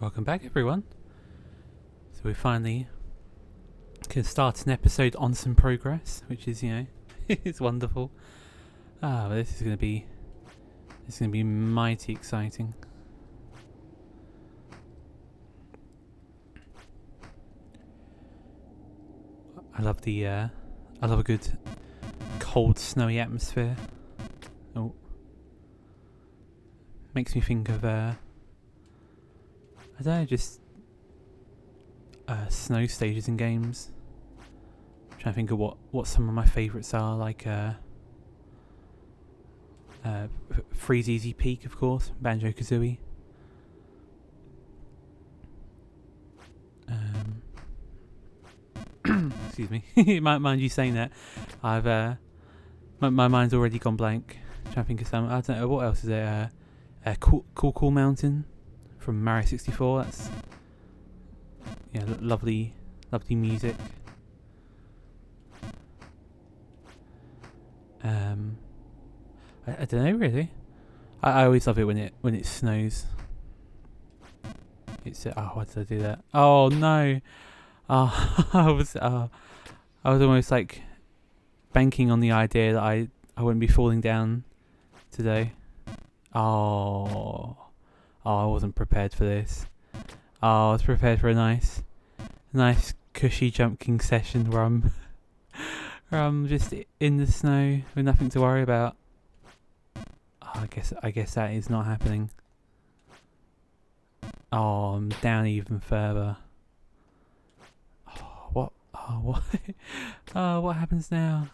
Welcome back, everyone. So we finally can start an episode on some progress, which is, it's wonderful. But this is going to be mighty exciting. I love a good cold, snowy atmosphere. Oh, makes me think of I don't know, just snow stages in games. I'm trying to think of what some of my favourites are, like Freeze Easy Peak, of course, Banjo-Kazooie. Excuse me. Mind you saying that, I've my mind's already gone blank. I'm trying to think of some. I don't know what else is there. Cool Mountain from Mario 64. That's lovely music. I don't know really. I always love it when it snows. It's why did I do that? Oh no! Oh, I was almost like banking on the idea that I wouldn't be falling down today. Oh, I wasn't prepared for this. I was prepared for a nice cushy Jump King session where I'm just in the snow with nothing to worry about. Oh, I guess that is not happening. Oh, I'm down even further. Oh, what? Oh, what? Oh, what happens now?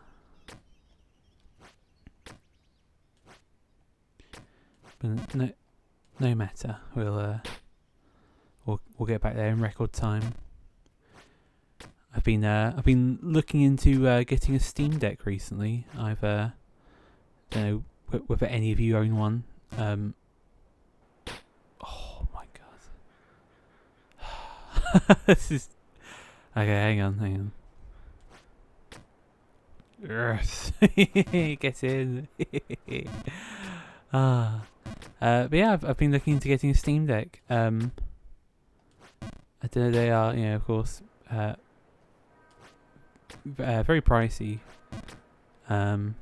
But no matter. We'll get back there in record time. I've been looking into getting a Steam Deck recently. I've don't know whether any of you own one. Oh my god. This is okay. Hang on. Get in. But yeah, I've been looking into getting a Steam Deck. I don't know. They are, of course, very pricey. Though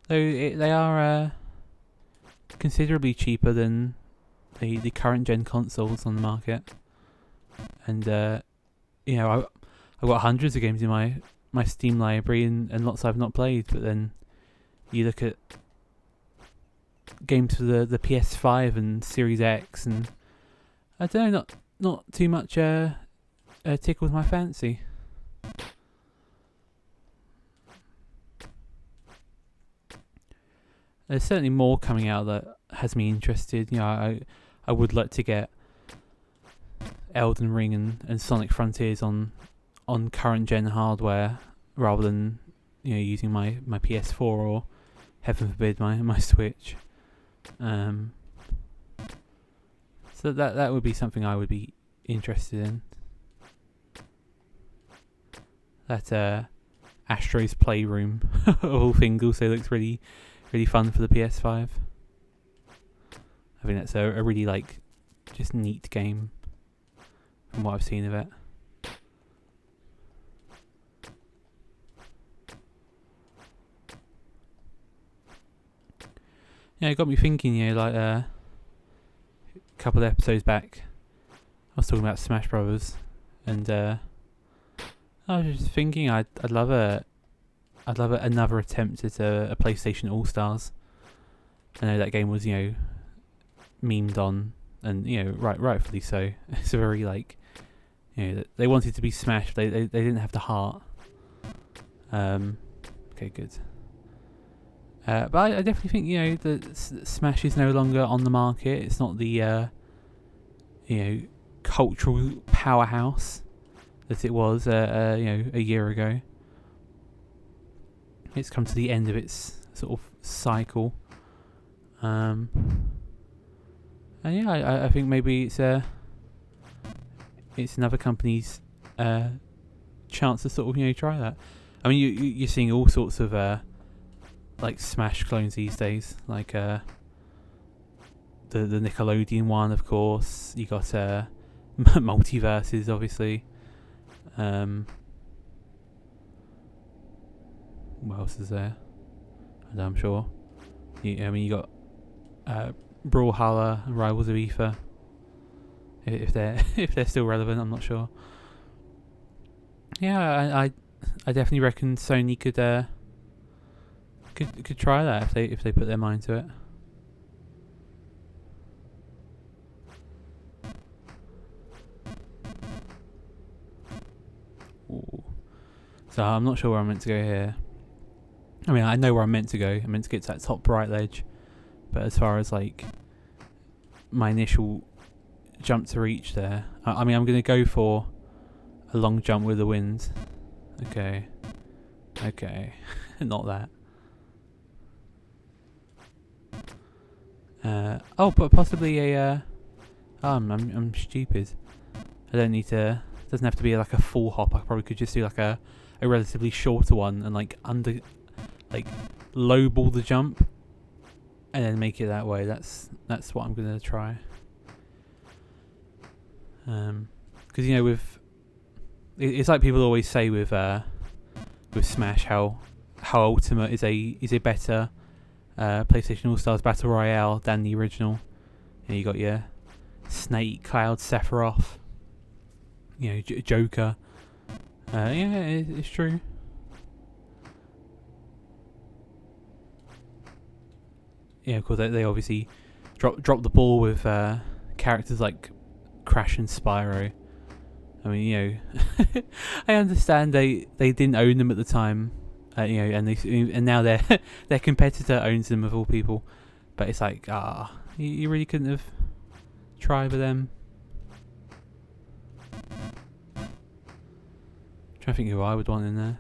they are considerably cheaper than the current gen consoles on the market. And I've got hundreds of games in my Steam library and lots I've not played. But then you look at games for the PS5 and Series X, and I don't know, not too much tickles my fancy. There's certainly more coming out that has me interested. I would like to get Elden Ring and Sonic Frontiers on current gen hardware rather than using my PS4 or heaven forbid my Switch. So that would be something I would be interested in. That Astro's Playroom of all things also looks really fun for the PS5. I think that's a really just neat game from what I've seen of it. Yeah, it got me thinking. A couple of episodes back, I was talking about Smash Brothers, and I was just thinking I'd love another attempt at a PlayStation All Stars. I know that game was memed on, and rightfully so. It's a very they wanted to be Smash, but they didn't have the heart. Okay, good. But I definitely think that Smash is no longer on the market. It's not the cultural powerhouse that it was a year ago. It's come to the end of its sort of cycle. And yeah, I think maybe it's another company's chance to sort of try that. I mean, you're seeing all sorts of Smash clones these days, the Nickelodeon one, of course. You got multiverses, obviously. What else is there? I'm sure. You got Brawlhalla, Rivals of Aether. If they're if they're still relevant, I'm not sure. Yeah, I definitely reckon Sony could try that if they put their mind to it. Ooh. So I'm not sure where I'm meant to go here. I mean, I know where I'm meant to go. I'm meant to get to that top right ledge. But as far as like my initial jump to reach there, I mean, I'm going to go for a long jump with the wind. Okay. Not that. But possibly a. I'm stupid. I don't need to. It doesn't have to be like a full hop. I probably could just do like a relatively shorter one and like lowball the jump, and then make it that way. That's what I'm gonna try. Because with it's like people always say with Smash how Ultimate is a better PlayStation All Stars Battle Royale than the original. You got your Snake, Cloud, Sephiroth, Joker. It's true. Yeah, of course they obviously drop the ball with characters like Crash and Spyro. I mean, I understand they didn't own them at the time, and now their competitor owns them of all people. But it's like, you really couldn't have tried with them. I'm trying to think who I would want in there.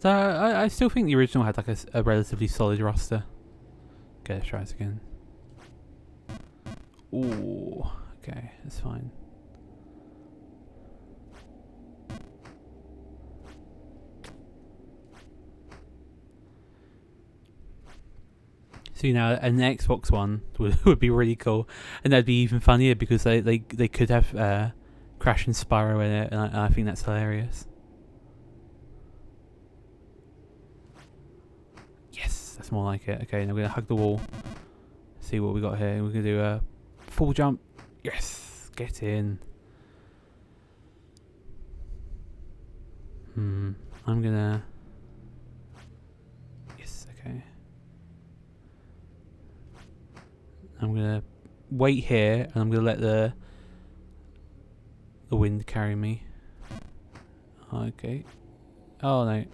I still think the original had like a relatively solid roster. Okay, let's try this again. Ooh, okay, that's fine. So an Xbox One would be really cool, and that'd be even funnier because they could have Crash and Spyro in it, and I think that's hilarious. Yes, that's more like it. Okay, now we're gonna hug the wall. See what we got here. We're gonna do a full jump. Yes, get in. I'm gonna. Yes, okay. I'm gonna wait here, and I'm gonna let the wind carry me. Okay. Oh no.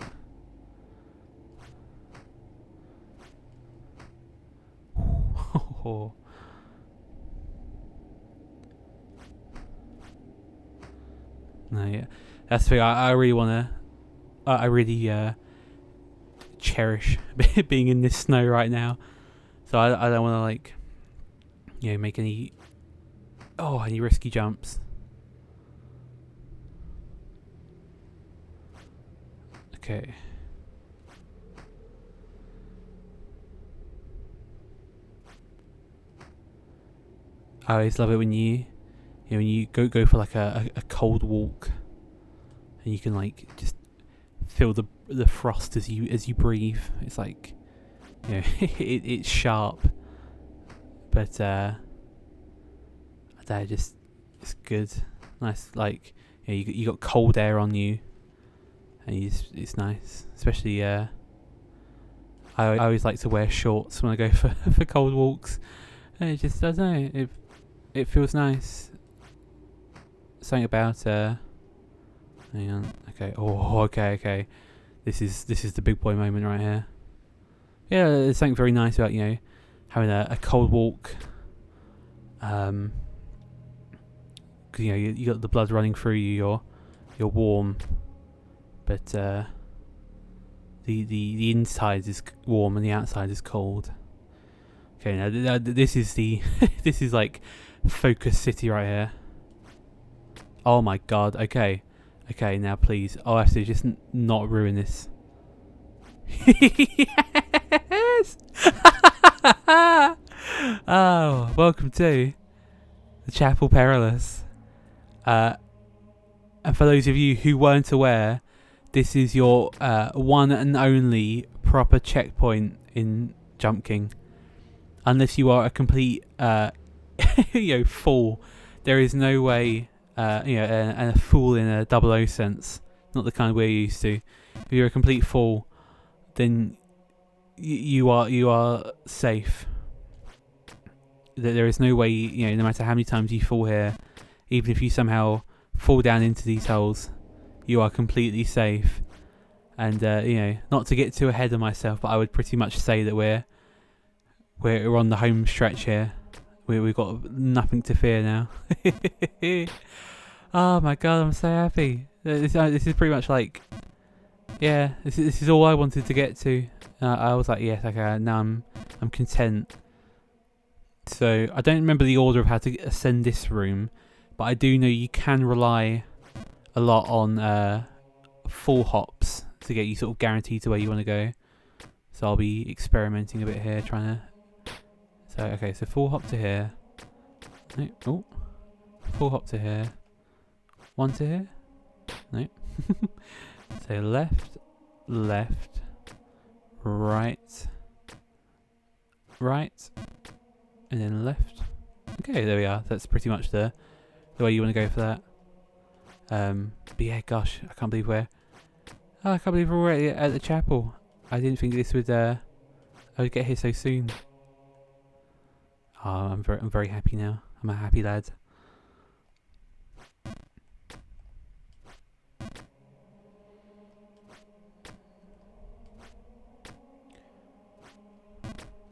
No, yeah, that's the thing. I really wanna. I really cherish being in this snow right now. So I don't wanna make any risky jumps. Okay. I always love it when you go for like a cold walk, and you can just feel the frost as you breathe. It's like it's sharp, but it's good. Nice, you got cold air on you, and it's nice. Especially I always like to wear shorts when I go for cold walks, and it just, I don't know, it feels nice. Something about hang on. Okay. Oh, okay. This is the big boy moment right here. Yeah, there's something very nice about having a cold walk. Cause you got the blood running through you. You're warm, but the inside is warm and the outside is cold. Okay, now this is this is like Focus City right here. Oh my god. Okay, now please. I have to just not ruin this. Yes! Oh, welcome to the Chapel Perilous. And for those of you who weren't aware, this is your one and only proper checkpoint in Jump King. Unless you are a complete fool, there is no way and a fool in a 00 sense, not the kind we're used to. If you're a complete fool, then you are safe. There is no way, no matter how many times you fall here, even if you somehow fall down into these holes, you are completely safe. And not to get too ahead of myself, but I would pretty much say that we're on the home stretch here. We've got nothing to fear now. Oh my god, I'm so happy. This is pretty much like, this is all I wanted to get to. I was like, yes, okay, now I'm content. So I don't remember the order of how to ascend this room, but I do know you can rely a lot on full hops to get you sort of guaranteed to where you want to go. So I'll be experimenting a bit here, trying to. So okay, so full hop to here. No, oh, full hop to here. One to here. No. So left, right, and then left. Okay, there we are. That's pretty much the way you want to go for that. But yeah, gosh, I can't believe we're already at the chapel. I didn't think this would I would get here so soon. Oh, I'm very happy now. I'm a happy lad.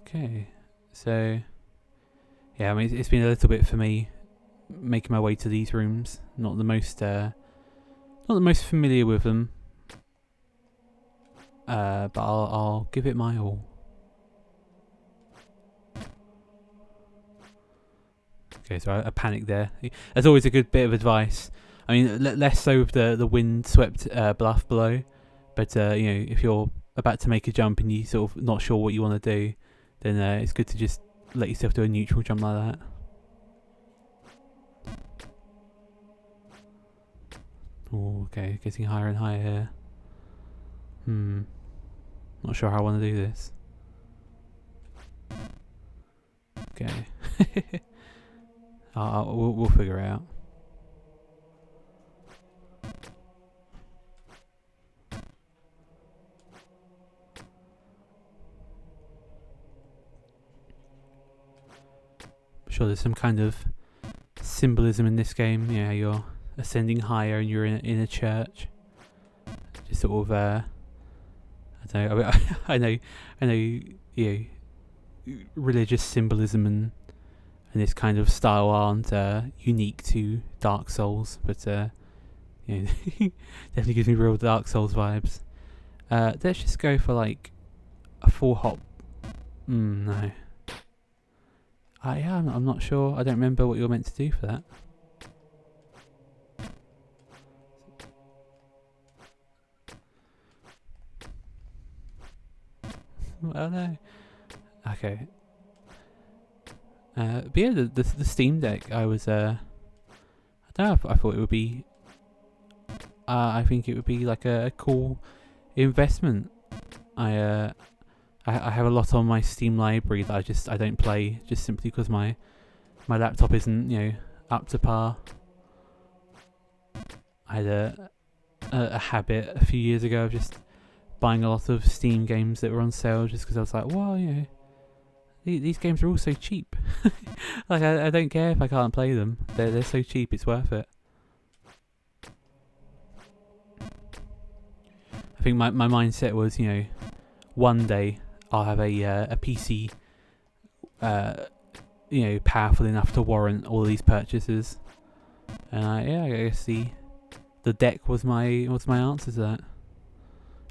Okay, so yeah, I mean it's been a little bit for me making my way to these rooms. Not the most familiar with them, but I'll give it my all. Okay, so I panicked there. There's always a good bit of advice. I mean, less so with the wind-swept bluff below, but if you're about to make a jump and you sort of not sure what you want to do, then it's good to just let yourself do a neutral jump like that. Oh, okay, getting higher and higher here. Not sure how I want to do this. Okay. We'll figure it out. I'm sure there's some kind of symbolism in this game. Yeah, you're ascending higher and you're in a church. Just sort of I don't know. I know. Religious symbolism and this kind of style aren't unique to Dark Souls, but definitely gives me real Dark Souls vibes. Let's just go for like a full hop. No. I'm not sure. I don't remember what you were meant to do for that. Oh no. Okay. But yeah, the Steam Deck, I was I don't know. I thought it would be. I think it would be like a cool investment. I have a lot on my Steam library that I don't play just simply because my laptop isn't up to par. I had a habit a few years ago of just buying a lot of Steam games that were on sale just because I was like, well, these games are all so cheap. Like I don't care if I can't play them. They're so cheap, it's worth it. I think my mindset was, one day I'll have a PC, powerful enough to warrant all these purchases. And I guess the deck was my answer to that.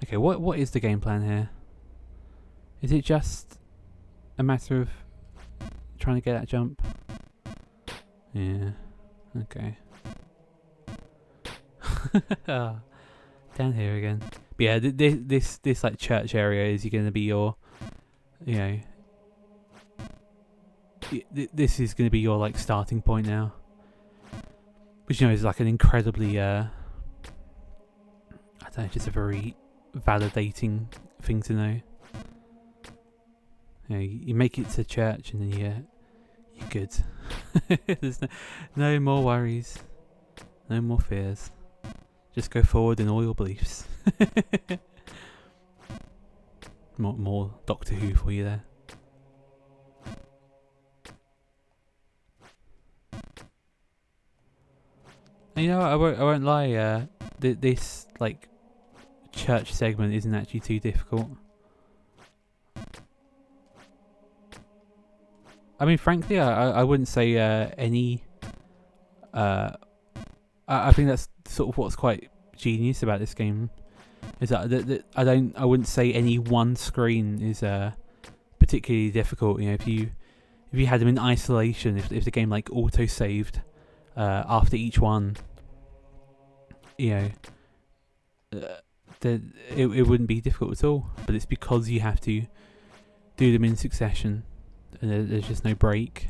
Okay, what is the game plan here? Is it just a matter of trying to get that jump? Yeah. Okay. Down here again. But But yeah, this like church area is going to be your, you know, this is going to be your like starting point now, which you know is like an incredibly I don't know, just a very validating thing to know. You know, you make it to church and then you're good. There's no more worries, no more fears. Just go forward in all your beliefs. more Doctor Who for you there. And you know, I won't lie. This like church segment isn't actually too difficult. I mean, frankly, I wouldn't say any. I think that's sort of what's quite genius about this game, is that I wouldn't say any one screen is particularly difficult. You know, if you had them in isolation, if the game like auto saved after each one, you know, it wouldn't be difficult at all. But it's because you have to do them in succession, and there's just no break.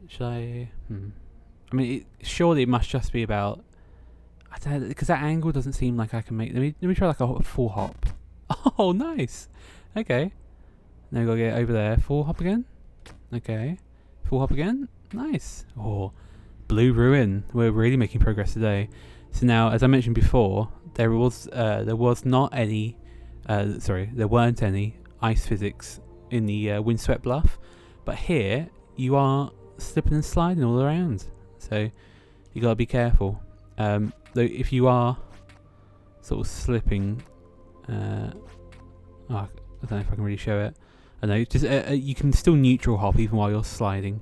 Should I? I mean, surely it must just be about. I don't know, because that angle doesn't seem like I can make. Let me try like a full hop. Oh, nice. Okay. Now we gotta get over there. Full hop again. Okay. Full hop again. Nice. Oh, Blue Ruin. We're really making progress today. So now, as I mentioned before, there not any. There weren't any ice physics in the windswept bluff, but here you are slipping and sliding all around. So you gotta be careful. Though if you are sort of slipping, I don't know if I can really show it. I know, just you can still neutral hop even while you're sliding.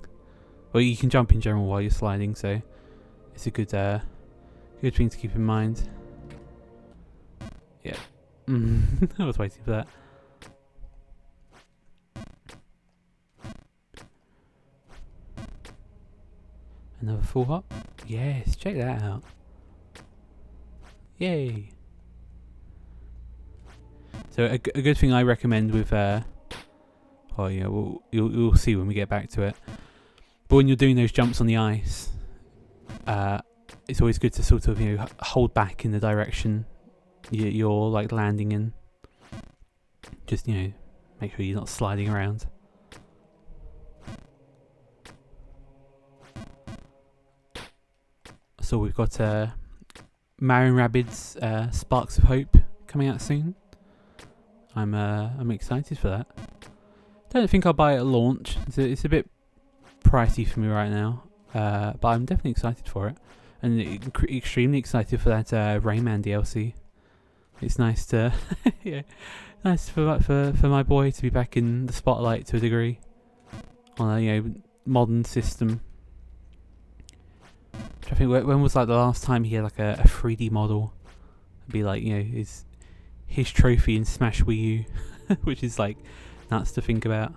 Well, you can jump in general while you're sliding, so it's a good thing to keep in mind. Yeah. I was waiting for that. Another full hop? Yes, check that out. Yay! So a good thing I recommend with oh yeah, you'll see when we get back to it. But when you're doing those jumps on the ice, it's always good to sort of, you know, hold back in the direction you're like landing in. Just, you know, make sure you're not sliding around. So we've got Marin Rabbids Sparks of Hope coming out soon. I'm excited for that. Don't think I'll buy it at launch. It's a bit pricey for me right now, but I'm definitely excited for it, and extremely excited for that Rayman DLC. It's nice to, yeah, nice for my boy to be back in the spotlight to a degree on a modern system. I think when was like the last time he had like a 3D model? It'd be like his trophy in Smash Wii U, which is like nuts to think about.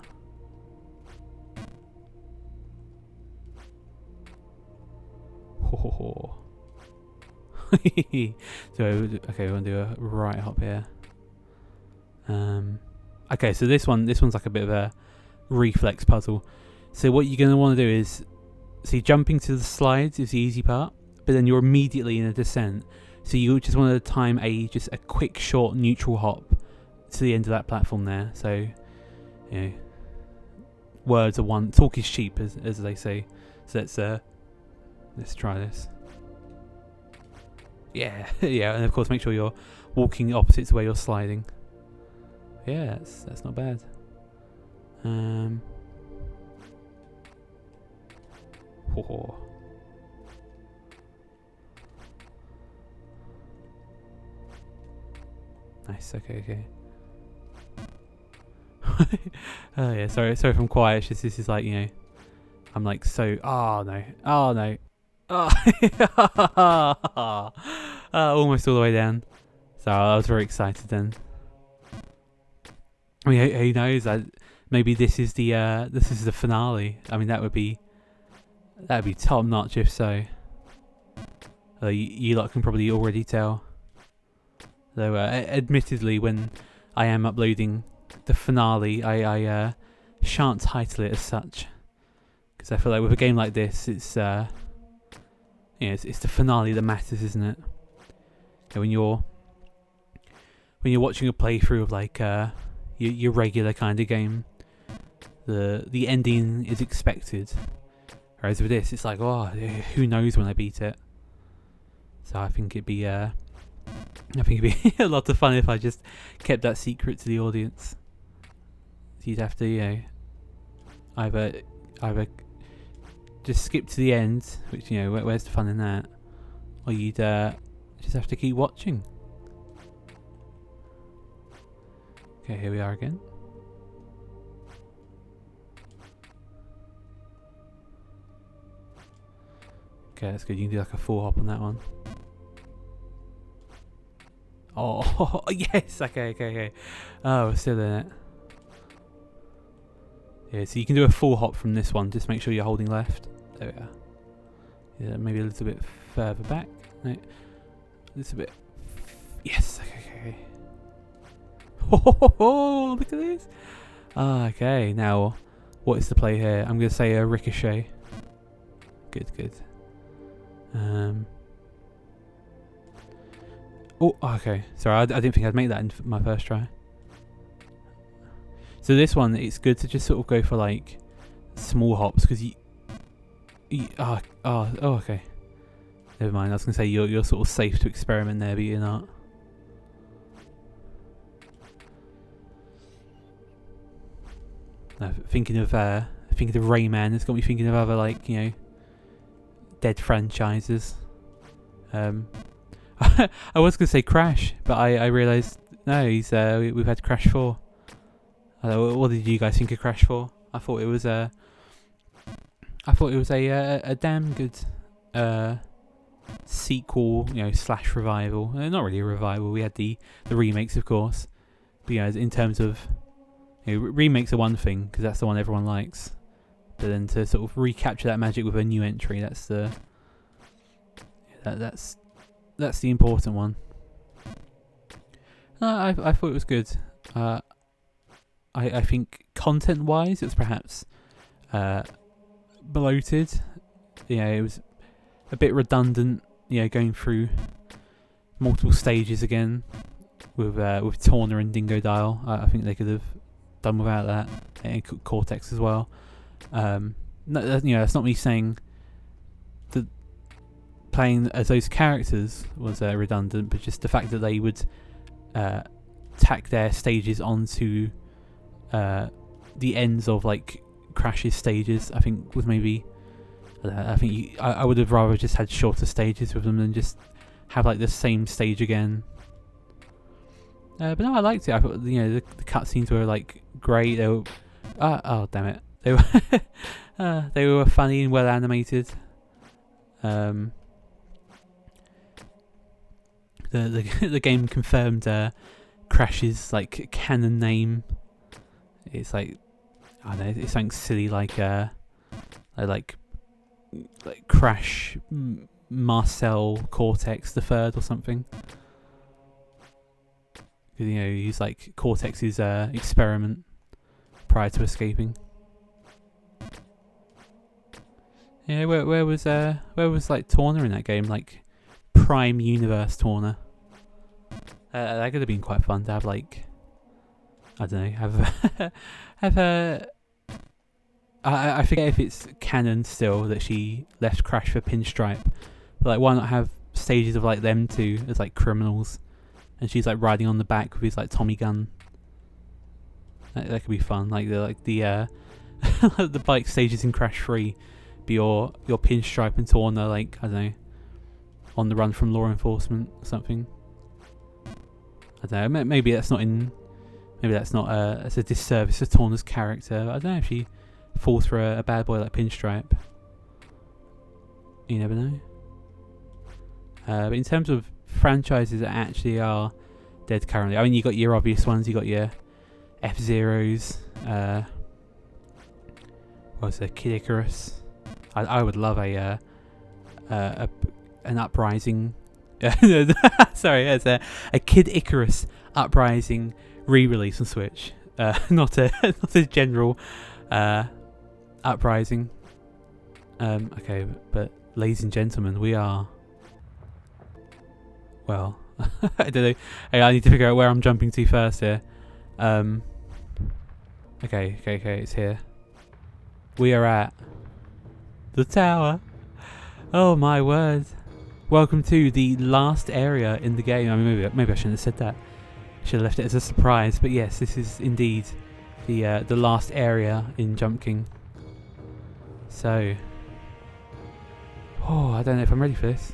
So okay, we're gonna do a right hop here. Okay, so this one's like a bit of a reflex puzzle. So what you're gonna want to do is, see, jumping to the slides is the easy part, but then you're immediately in a descent. So you just want to time just a quick short neutral hop to the end of that platform there. So, you know, words are one, talk is cheap, as they say. So let's try this. Yeah, yeah, and of course make sure you're walking opposite to where you're sliding. Yeah, that's not bad. Oh. Nice. Okay. Oh yeah. Sorry if I'm quiet. It's just, this is like, I'm like so. Oh no. Almost all the way down. So I was very excited then. I mean, who knows? maybe this is the finale. I mean, that'd be top notch if so. You lot can probably already tell. Though, admittedly, when I am uploading the finale, I shan't title it as such, because I feel like with a game like this, it's it's the finale that matters, isn't it? When you're watching a playthrough of like your regular kind of game, the ending is expected. Whereas with this, it's like, oh, who knows when I beat it. So I think it'd be a lot of fun if I just kept that secret to the audience. So you'd have to, either just skip to the end, which where's the fun in that, or you'd just have to keep watching. Okay, here we are again. Okay, that's good. You can do like a full hop on that one. Oh, yes! Okay. Oh, we're still in it. Yeah, so you can do a full hop from this one. Just make sure you're holding left. There we are. Yeah, maybe a little bit further back. No, a little bit. Yes. Okay. Oh, look at this. Okay, now what is the play here? I'm going to say a ricochet. Good. Oh, okay. Sorry, I didn't think I'd make that in my first try. So this one, it's good to just sort of go for like small hops, because okay. Never mind. I was gonna say you're sort of safe to experiment there, but you're not. Thinking of Rayman, it's got me thinking of other like dead franchises. I was gonna say Crash, but I realised no, we've had Crash 4. What did you guys think of Crash 4? I thought it was a damn good sequel, slash revival. Not really a revival. We had the remakes, of course, but in terms of remakes are one thing, because that's the one everyone likes. But then to sort of recapture that magic with a new entry, that's the important one. I thought it was good. I think content-wise, it was perhaps bloated. It was a bit redundant. Going through multiple stages again with Torna and Dingo Dial. I think they could have done without that, and Cortex as well. That's not me saying that playing as those characters was redundant, but just the fact that they would tack their stages onto the ends of like Crash's stages, I think was maybe. I would have rather just had shorter stages with them than just have like the same stage again. But no, I liked it. I thought the cutscenes were like great. They were oh damn it, they were they were funny and well animated. The game confirmed Crash's like canon name. It's like I don't know. It's something silly like Crash Marcel Cortex the Third or something. He's like Cortex's experiment prior to escaping. Yeah, where was like Torna in that game? Like Prime Universe Torna. That could have been quite fun to have. Like I don't know, have a. I forget if it's canon still that she left Crash for Pinstripe, but like why not have stages of like them two as like criminals, and she's like riding on the back with his like Tommy gun. That could be fun. Like the the bike stages in Crash 3, be your Pinstripe and Torna like I don't know, on the run from law enforcement or something. I don't know. Maybe that's not it's a disservice to Torna's character. I don't know if she falls for a bad boy like Pinstripe. You never know. But in terms of franchises that actually are dead currently, I mean, you got your obvious ones. You got your F-Zeros. was a Kid Icarus. I would love an Uprising. Sorry, it's a Kid Icarus Uprising re-release on Switch. Not a general Uprising. Okay, but ladies and gentlemen, we are. Well, I don't know. Hey, I need to figure out where I'm jumping to first here. Okay, it's here. We are at the tower. Oh my word! Welcome to the last area in the game. I mean, maybe I shouldn't have said that. Should have left it as a surprise. But yes, this is indeed the last area in Jump King. So, I don't know if I'm ready for this.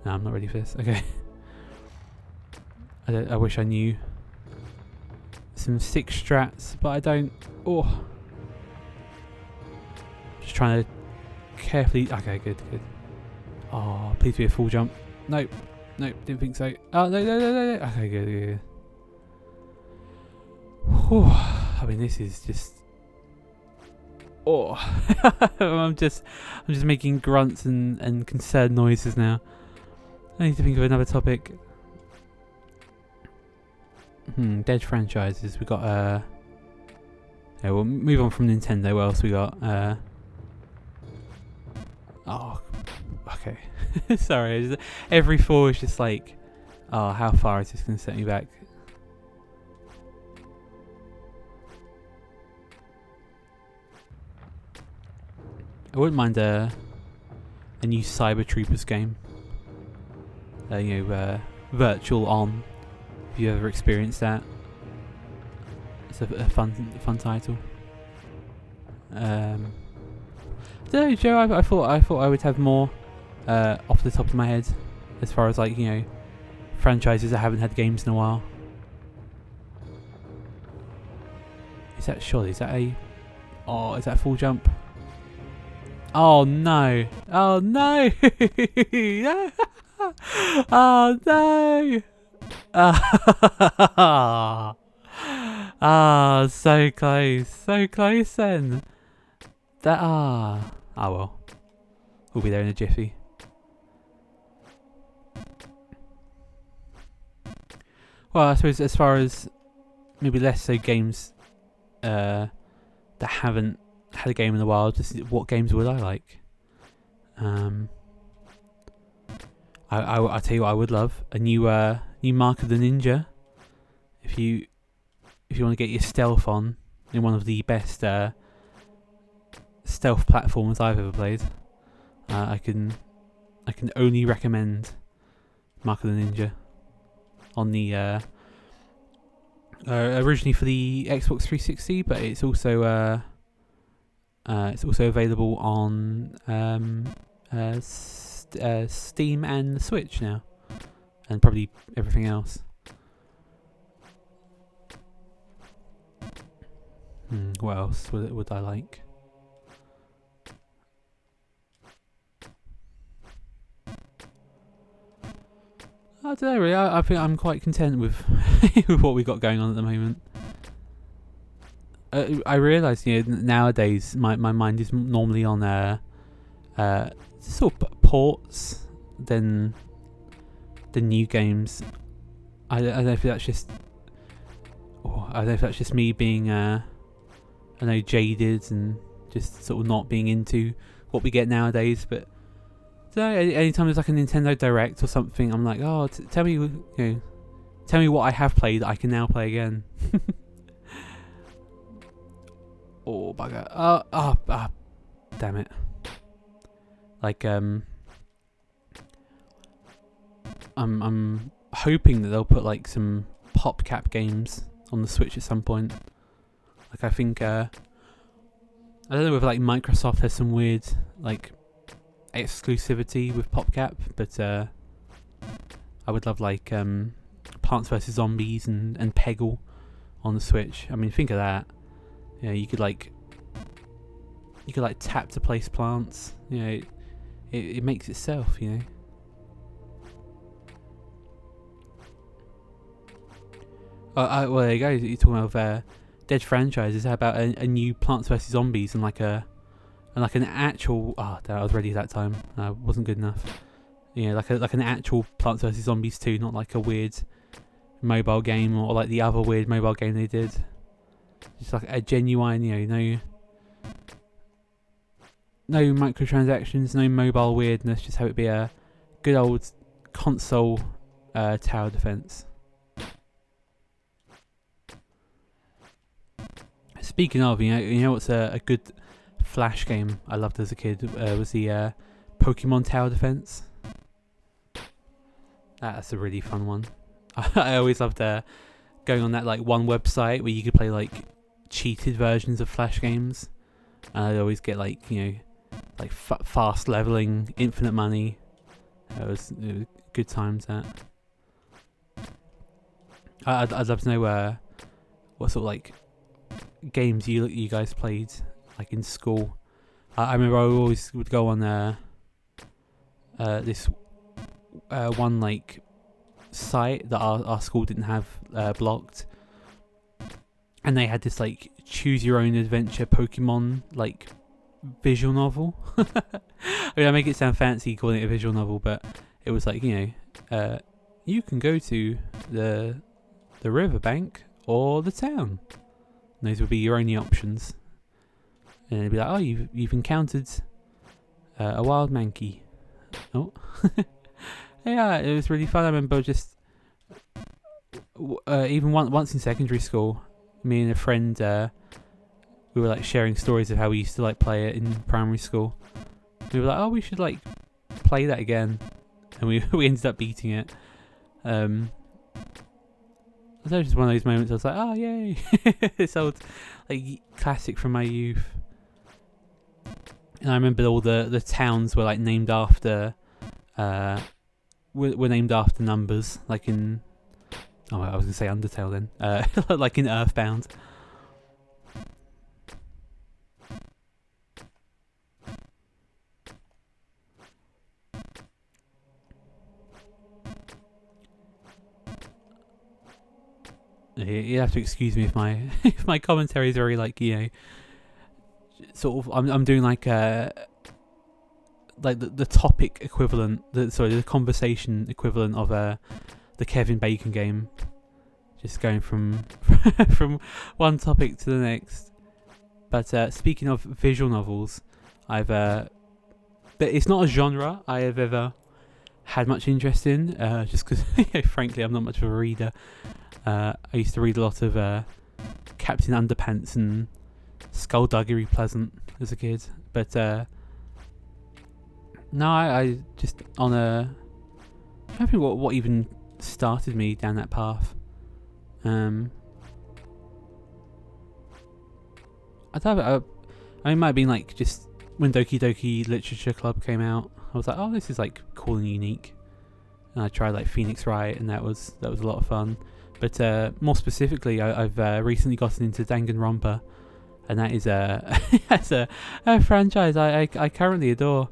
No, I'm not ready for this. Okay. I wish I knew some sick strats, but I don't. Oh. Just trying to carefully. Okay, good. Oh, please be a full jump. Nope, didn't think so. Oh, no. Okay, good. Whew. I mean, this is just. Oh. I'm just making grunts and concerned noises now. I need to think of another topic. Dead franchises. We got yeah, we'll move on from Nintendo. What else we got? Oh, okay. Sorry. Every fall is just like, oh, how far is this going to set me back? I wouldn't mind a new Cyber Troopers game. Virtual On. Have you ever experienced that? It's a fun title. Don't know, Joe. I thought I would have more off the top of my head, as far as like franchises I haven't had games in a while. Is that a? Oh, is that a full jump? Oh no! Oh no! Oh no! So close then. Oh well, we'll be there in a jiffy. Well, I suppose as far as maybe less so games that haven't had a game in a while, just what games would I like? I'll tell you what I would love, a new Mark of the Ninja. If you want to get your stealth on in one of the best stealth platforms I've ever played, I can only recommend Mark of the Ninja on the originally for the Xbox 360, but it's also available on Steam and the Switch now, and probably everything else. What else would I like? I don't know really. I think I'm quite content with with what we got going on at the moment. I realise nowadays my mind is normally on sort of ports than new games. I don't know if that's just me being jaded and just sort of not being into what we get nowadays. But anytime there's like a Nintendo Direct or something, I'm like, oh, tell me what I have played that I can now play again. Oh bugger! Damn it! Like I'm hoping that they'll put like some PopCap games on the Switch at some point. Like I think I don't know if like Microsoft has some weird like exclusivity with PopCap, but I would love like Plants vs Zombies and Peggle on the Switch. I mean, think of that. You could like tap to place plants. It makes itself. Well, there you go. You're talking about dead franchises. How about a new Plants vs Zombies and like an actual? Oh, I was ready that time. Wasn't good enough. You know, like an actual Plants vs Zombies 2, not like a weird mobile game or like the other weird mobile game they did. Just like a genuine, no microtransactions, no mobile weirdness. Just have it be a good old console tower defense. Speaking of, you know what's a good Flash game I loved as a kid was the Pokemon Tower Defense. That's a really fun one. I always loved going on that like one website where you could play like cheated versions of Flash games. And I'd always get like fast leveling, infinite money. It was good times. That. I'd love to know what sort of like games you guys played like in school. I remember I always would go on this one like site that our school didn't have blocked, and they had this like choose your own adventure Pokemon like visual novel. I mean, I make it sound fancy calling it a visual novel, but it was like, you can go to the riverbank or the town. And those would be your only options. And it'd be like, oh, you've encountered a wild Mankey. Oh. Yeah, it was really fun. I remember just even once in secondary school, me and a friend, we were like sharing stories of how we used to like play it in primary school. We were like, oh, we should like play that again, and we ended up beating it. That was just one of those moments I was like, oh, yay. This old like classic from my youth. And I remember all the towns were like named after were named after numbers, like in I was gonna say Undertale then. Like in Earthbound. You have to excuse me if my commentary is very like sort of I'm doing like the topic equivalent, the conversation equivalent of the Kevin Bacon game, just going from from one topic to the next. But speaking of visual novels, but it's not a genre I have ever had much interest in, just because frankly I'm not much of a reader. I used to read a lot of Captain Underpants and Skullduggery Pleasant as a kid, but no, I just on a. I don't think what even started me down that path. I don't know. I mean, it might have been like just when Doki Doki Literature Club came out. I was like, oh, this is like cool and unique. And I tried like Phoenix Wright, and that was a lot of fun. But more specifically, I've recently gotten into Danganronpa, and that is that's a franchise I currently adore.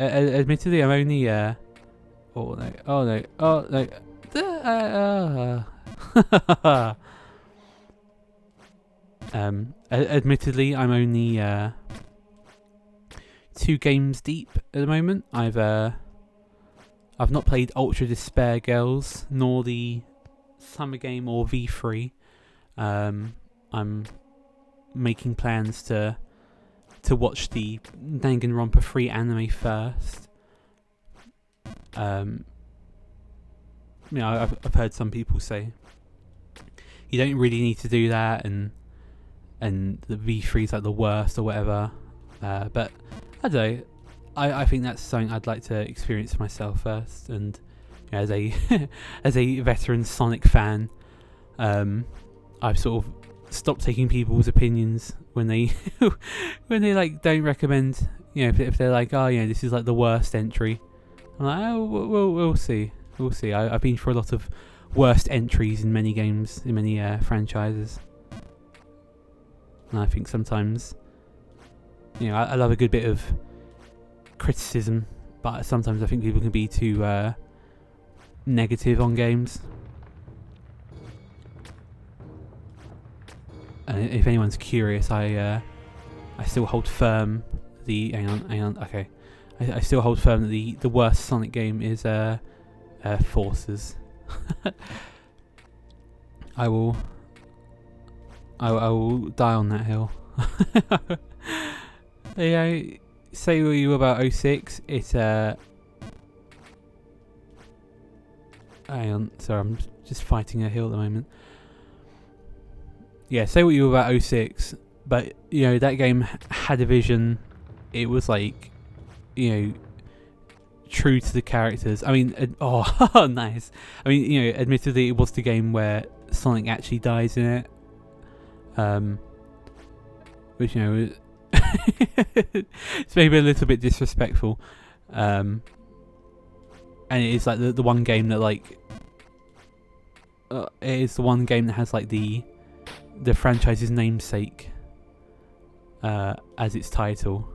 Admittedly, I'm only admittedly, I'm only 2 games deep at the moment. I've not played Ultra Despair Girls, nor the Summer Game or V3. I'm making plans to watch the Danganronpa 3 anime first. I've heard some people say you don't really need to do that, and the V3 is like the worst or whatever. But I don't know. I think that's something I'd like to experience myself first, and as a as a veteran Sonic fan, I've sort of stopped taking people's opinions when they like don't recommend, if they're like, oh this is like the worst entry. I'm like, oh we'll see. I've been through a lot of worst entries in many games, in many franchises, and I think sometimes I love a good bit of criticism, but sometimes I think people can be too negative on games. And if anyone's curious, I still hold firm the hang on, okay. I still hold firm that the worst Sonic game is Forces. I will die on that hill. Yeah, say what you about 06, it's hang on, sorry, I'm just fighting a hill at the moment. Yeah, say what you about 06, but you know that game had a vision. It was like, you know, true to the characters. I mean, oh, nice. I mean, you know, admittedly, it was the game where Sonic actually dies in it. Which, you know, it's maybe a little bit disrespectful. And it is like the one game that like, it is the one game that has like the franchise's namesake as its title.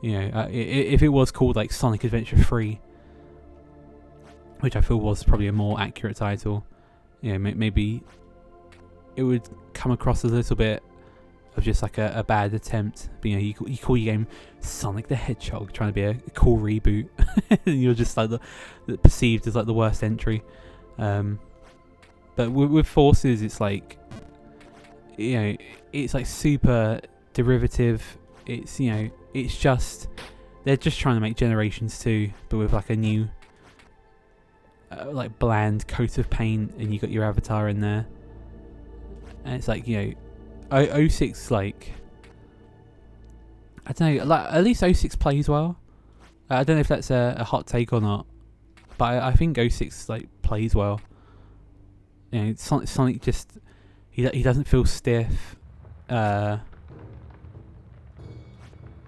You know, if it was called like Sonic Adventure 3, which I feel was probably a more accurate title, you know, maybe it would come across as a little bit of just like a bad attempt. But, you know, you call your game Sonic the Hedgehog, trying to be a cool reboot, and you're just like the perceived as like the worst entry. But with Forces, it's like, you know, it's like super derivative. It's, you know, it's just, they're just trying to make Generations 2, but with like a new like bland coat of paint, and you got your avatar in there, and it's like, you know, 06, like, I don't know, like at least 06 plays well. I don't know if that's a hot take or not, but I think 06 like plays well. You know, Sonic just, he doesn't feel stiff.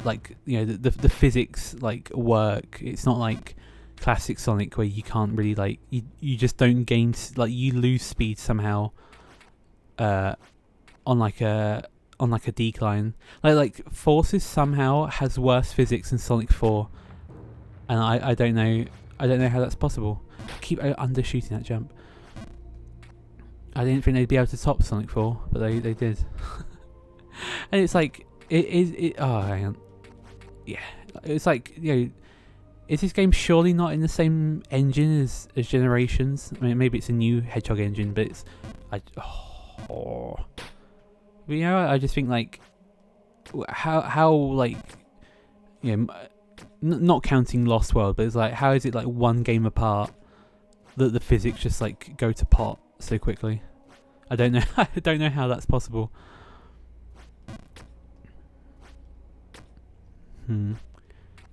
Like, you know, the physics like work. It's not like classic Sonic where you can't really like, you just don't gain, like, you lose speed somehow on like a decline. Like Forces somehow has worse physics than Sonic 4, and I don't know how that's possible. I keep undershooting that jump. I didn't think they'd be able to top Sonic 4, but they did. And it's like, oh, hang on. Yeah, it's like, you know, is this game surely not in the same engine as Generations? I mean, maybe it's a new Hedgehog engine, but it's, but, you know, I just think like, how like, you know, not counting Lost World, but it's like, how is it like one game apart that the physics just like go to pot so quickly? I don't know. I don't know how that's possible.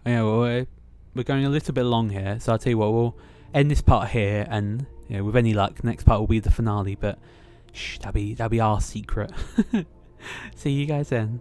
Yeah, well, we're going a little bit long here, so I'll tell you what, we'll end this part here, and, you know, with any luck, next part will be the finale. But shh, that'll be our secret. See you guys then.